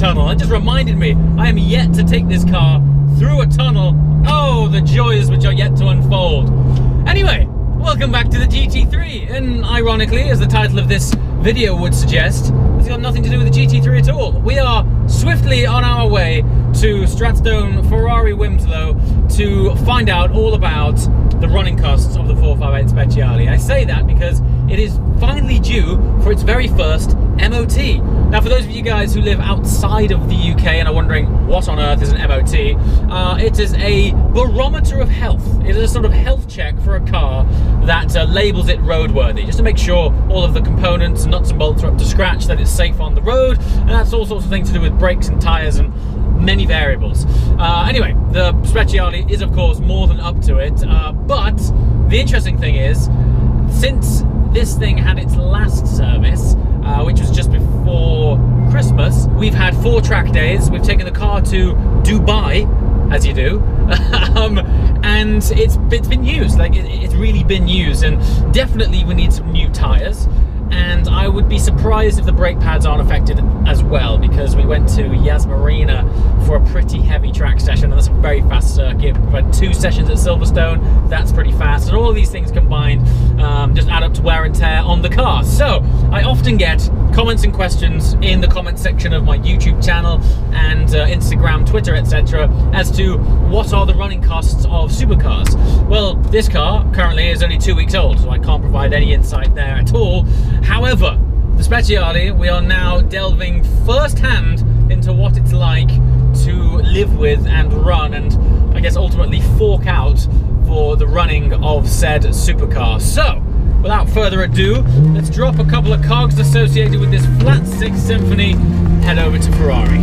tunnel. It just reminded me, I am yet to take this car through a tunnel. Oh, the joys which are yet to unfold. Anyway, welcome back to the GT3, and ironically, as the title of this video would suggest, it's got nothing to do with the GT3 at all. We are swiftly on our way to Stratstone Ferrari Wimslow to find out all about the running costs of the 458 Speciale. I say that because it is finally due for its very first MOT. Now, for those of you guys who live outside of the UK and are wondering what on earth is an MOT, it is a barometer of health. It is a sort of health check for a car that labels it roadworthy, just to make sure all of the components and nuts and bolts are up to scratch, that it's safe on the road, and that's all sorts of things to do with brakes and tyres and many variables. Anyway, the Speciale is of course more than up to it, but the interesting thing is, since this thing had its last service, which was just before Christmas, we've had 4 track days. We've taken the car to Dubai, as you do, and it's been used. Like it's really been used, and definitely we need some new tyres. And I would be surprised if the brake pads aren't affected as well, because we went to Yas Marina for a pretty heavy track session, and that's a very fast circuit. We've had 2 sessions at Silverstone, that's pretty fast, and all of these things combined just add up to wear and tear on the car. So I often get comments and questions in the comment section of my YouTube channel and Instagram, Twitter, etc. as to what are the running costs of supercars. Well, this car currently is only 2 weeks old, so I can't provide any insight there at all. However, the Speciale, we are now delving firsthand into what it's like to live with and run, and I guess ultimately fork out for the running of said supercar. So, without further ado, let's drop a couple of cogs associated with this Flat 6 Symphony, head over to Ferrari.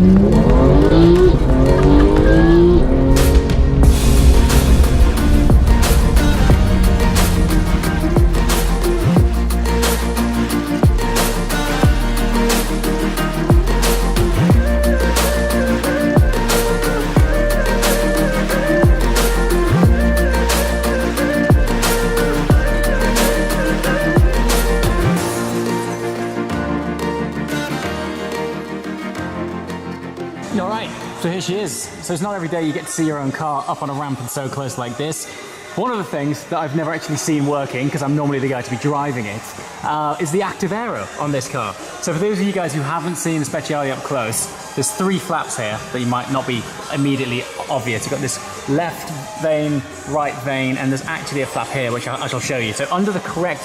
So here she is. So it's not every day you get to see your own car up on a ramp and so close like this. One of the things that I've never actually seen working, because I'm normally the guy to be driving it, is the active aero on this car. So for those of you guys who haven't seen the Speciale up close, there's 3 flaps here that you might not be immediately obvious. You've got this left vane, right vane, and there's actually a flap here, which I shall show you. So under the correct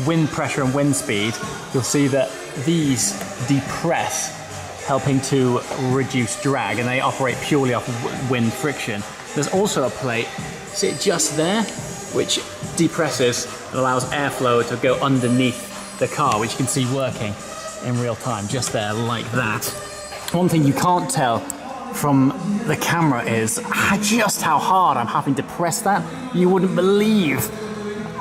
wind pressure and wind speed, you'll see that these depress, helping to reduce drag, and they operate purely off of wind friction. There's also a plate, see it just there, which depresses and allows airflow to go underneath the car, which you can see working in real time, just there like that. One thing you can't tell from the camera is just how hard I'm having to press that. You wouldn't believe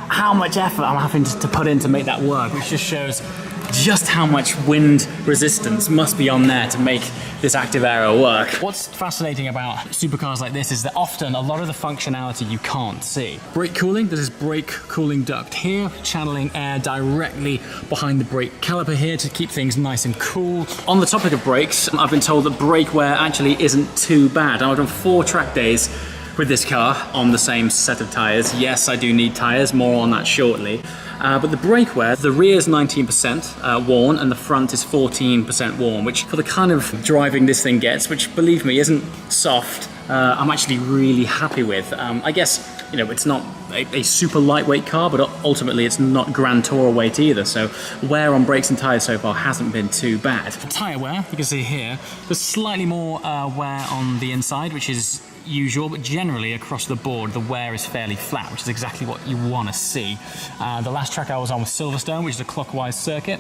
how much effort I'm having to put in to make that work, which just shows just how much wind resistance must be on there to make this active aero work. What's fascinating about supercars like this is that often a lot of the functionality you can't see. Brake cooling, there's this brake cooling duct here, channeling air directly behind the brake caliper here to keep things nice and cool. On the topic of brakes, I've been told that brake wear actually isn't too bad. I've done 4 track days with this car on the same set of tyres. Yes, I do need tyres, more on that shortly. But the brake wear, the rear is 19% worn and the front is 14% worn, which for the kind of driving this thing gets, which believe me isn't soft, I'm actually really happy with. I guess, you know, it's not a super lightweight car, but ultimately it's not Grand Tourer weight either, so wear on brakes and tyres so far hasn't been too bad. For tyre wear, you can see here, there's slightly more wear on the inside, which is usual, but generally across the board the wear is fairly flat, which is exactly what you want to see. The last track I was on was Silverstone, which is a clockwise circuit,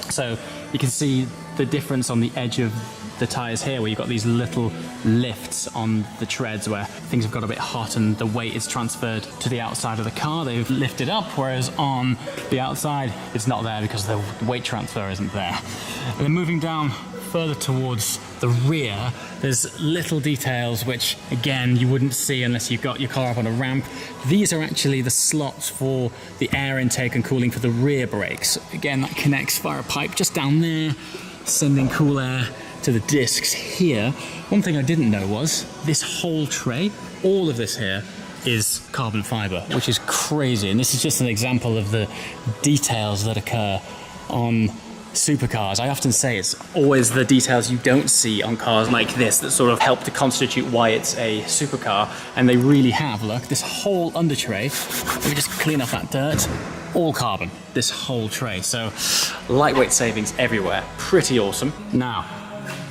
so you can see the difference on the edge of the tyres here, where you've got these little lifts on the treads where things have got a bit hot and the weight is transferred to the outside of the car. They've lifted up, whereas on the outside it's not there because the weight transfer isn't there. And then moving down further towards the rear, there's little details which, again, you wouldn't see unless you've got your car up on a ramp. These are actually the slots for the air intake and cooling for the rear brakes. Again, that connects via a pipe just down there, sending cool air to the discs here. One thing I didn't know was this whole tray, all of this here, is carbon fiber, which is crazy. And this is just an example of the details that occur on supercars. I often say it's always the details you don't see on cars like this that sort of help to constitute why it's a supercar, and they really have. Look, this whole under tray, let me just clean off that dirt, all carbon, this whole tray. So lightweight savings everywhere, pretty awesome. Now,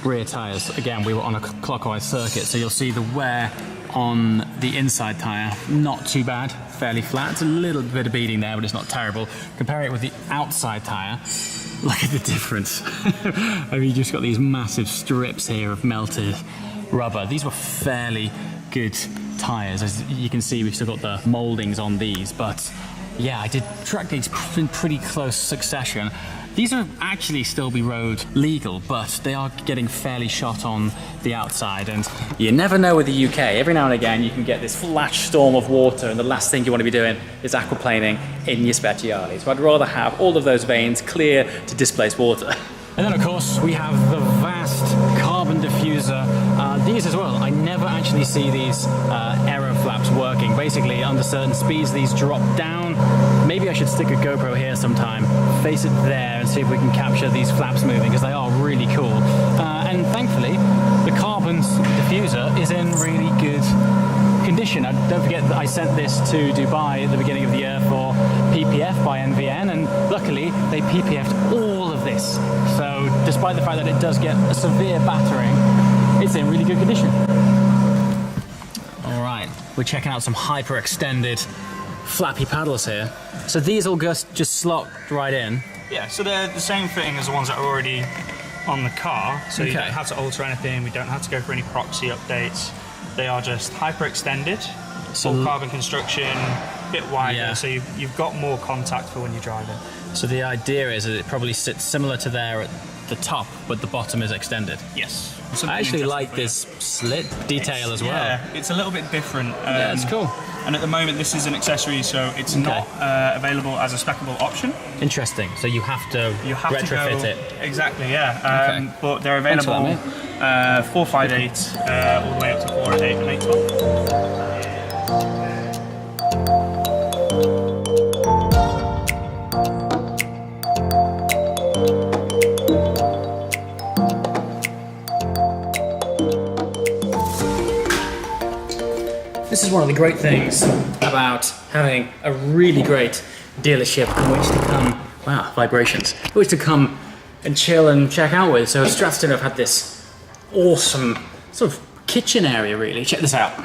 rear tires, again, we were on a clockwise circuit, so you'll see the wear on the inside tire, not too bad, fairly flat. It's a little bit of beading there, but it's not terrible. Compare it with the outside tire, look at the difference. I mean, you just got these massive strips here of melted rubber. These were fairly good tires. As you can see, we've still got the moldings on these, but yeah, I did track these in pretty close succession. These are actually still be road legal, but they are getting fairly shot on the outside, and you never know with the UK. Every now and again you can get this flash storm of water, and the last thing you want to be doing is aquaplaning in your Speciale. So I'd rather have all of those veins clear to displace water. And then of course we have the vast carbon diffuser. These as well, I never actually see these aero flaps working. Basically, under certain speeds these drop down. Maybe I should stick a GoPro here sometime, face it there, and see if we can capture these flaps moving, because they are really cool. And thankfully, the carbon diffuser is in really good condition. Don't forget that I sent this to Dubai at the beginning of the year for PPF by NVN, and luckily they PPF'd all of this. So despite the fact that it does get a severe battering, it's in really good condition. All right, we're checking out some hyper-extended flappy paddles here. So these all just slot right in? Yeah, so they're the same fitting as the ones that are already on the car, so you don't have to alter anything, we don't have to go for any proxy updates. They are just hyper-extended, full carbon construction, a bit wider, so you've got more contact for when you're driving. So the idea is that it probably sits similar to there at the top, but the bottom is extended? Yes. I actually like this slit detail as well. Yeah, it's a little bit different. Yeah, it's cool. And at the moment this is an accessory, so it's not available as a speccable option. Interesting, so you have to retrofit it. Exactly, yeah. But they're available 458 all the way up to 408 and 812. This is one of the great things about having a really great dealership in which to come, wow, vibrations, in which to come and chill and check out with. So Stratton have had this awesome sort of kitchen area, really. Check this out.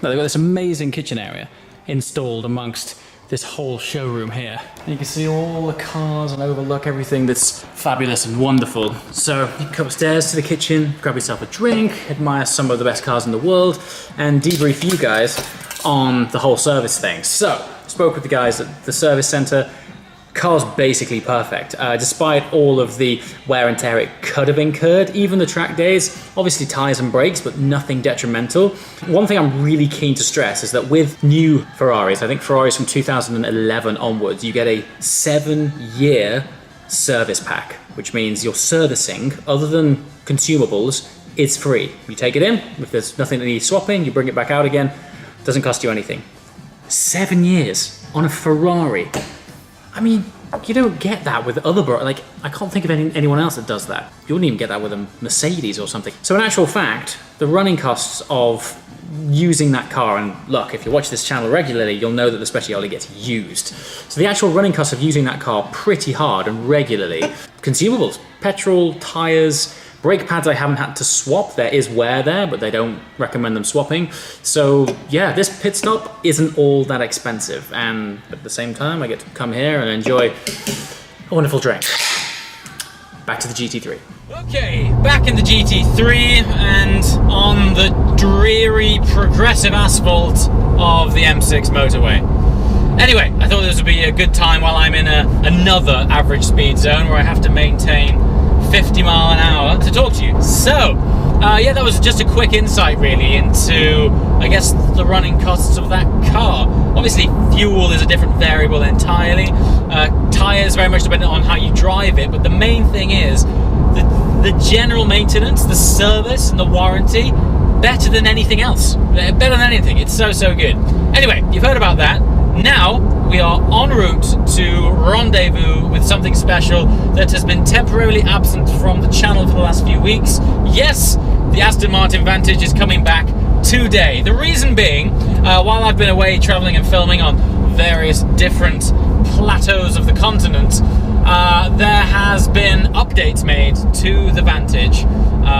They've got this amazing kitchen area installed amongst this whole showroom here. And you can see all the cars and overlook everything that's fabulous and wonderful. So you can come upstairs to the kitchen, grab yourself a drink, admire some of the best cars in the world, and debrief you guys on the whole service thing. So, spoke with the guys at the service center. Car's basically perfect, despite all of the wear and tear it could have incurred, even the track days, obviously tyres and brakes, but nothing detrimental. One thing I'm really keen to stress is that with new Ferraris, I think Ferraris from 2011 onwards, you get a 7-year service pack, which means your servicing, other than consumables, is free. You take it in, if there's nothing that needs swapping, you bring it back out again, doesn't cost you anything. 7 years on a Ferrari. I mean, you don't get that with other like, I can't think of anyone else that does that. You wouldn't even get that with a Mercedes or something. So in actual fact, the running costs of using that car, and look, if you watch this channel regularly, you'll know that the Speciale gets used. So the actual running costs of using that car pretty hard and regularly, consumables, petrol, tires, brake pads I haven't had to swap. There is wear there, but they don't recommend them swapping. So yeah, this pit stop isn't all that expensive. And at the same time, I get to come here and enjoy a wonderful drink. Back to the GT3. Okay, back in the GT3 and on the dreary progressive asphalt of the M6 motorway. Anyway, I thought this would be a good time while I'm in another average speed zone where I have to maintain 50 mile an hour to talk to you. So, yeah, that was just a quick insight really into, I guess, the running costs of that car. Obviously, fuel is a different variable entirely. Tyres very much dependent on how you drive it, but the main thing is that the general maintenance, the service, and the warranty, better than anything else. Better than anything. It's so good. Anyway, you've heard about that. Now we are en route to rendezvous with something special that has been temporarily absent from the channel for the last few weeks. Yes, the Aston Martin Vantage is coming back today. The reason being, while I've been away traveling and filming on various different plateaus of the continent, there has been updates made to the Vantage,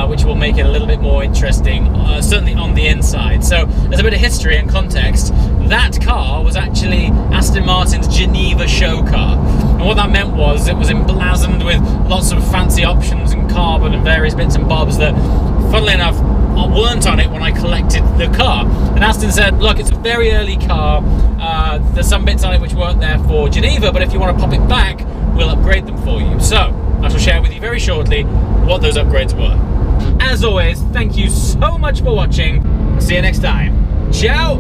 which will make it a little bit more interesting, certainly on the inside. So there's a bit of history and context. That car was actually Aston Martin's Geneva show car, and what that meant was it was emblazoned with lots of fancy options and carbon and various bits and bobs that, funnily enough, weren't on it when I collected the car. And Aston said, look, it's a very early car, there's some bits on it which weren't there for Geneva, but if you want to pop it back, we'll upgrade them for you. So I shall share with you very shortly what those upgrades were. As always, thank you so much for watching. See you next time. Ciao!